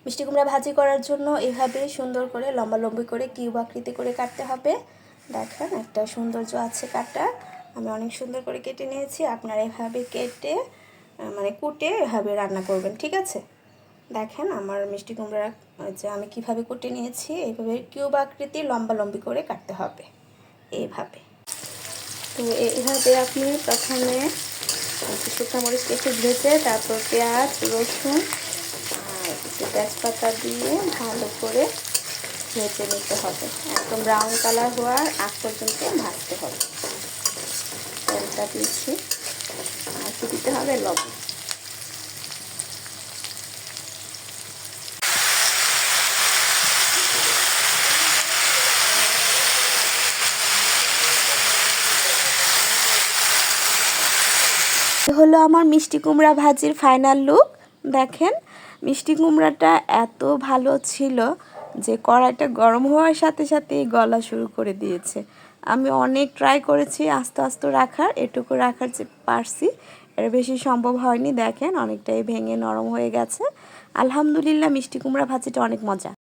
মিষ্টি কুমড়া ভাজি করার জন্য এভাবে সুন্দর করে লম্বা লম্বি করে কিউব আকৃতি করে কাটতে হবে। দেখেন একটা সৌন্দর্য আছে কাটা, আমি অনেক সুন্দর করে কেটে নিয়েছি। আপনারা এভাবে কেটে কুটে এভাবে রান্না করবেন, ঠিক আছে। দেখেন আমার মিষ্টি কুমড়া যে আমি কিভাবে কুটে নিয়েছি, এইভাবে কিউব আকৃতি লম্বা লম্বি করে কাটতে হবে এইভাবে। তো এইভাবে আপনি প্রথমে শুকনো মরিচ একটু ভেজে তারপর পেঁয়াজ রসুন আর একটু তেজপাতা দিয়ে ভালো করে ভেজে নিতে হবে, একদম ব্রাউন কালার হওয়ার আগ পর্যন্ত ভাজতে হবে। তেলটা দিচ্ছি আর একটু দিতে হবে লবণ। হলো আমার মিষ্টি কুমড়া ভাজির ফাইনাল লুক। দেখেন মিষ্টি কুমড়াটা এত ভালো ছিল যে কড়াইটা গরম হওয়ার সাথে সাথেই গলা শুরু করে দিয়েছে। আমি অনেক ট্রাই করেছি আস্তে আস্তে রাখার, এটুকু রাখার যে পারছি, এর বেশি সম্ভব হয়নি। দেখেন অনেকটাই ভেঙে নরম হয়ে গেছে। আলহামদুলিল্লাহ মিষ্টি কুমড়া ভাজিটা অনেক মজা।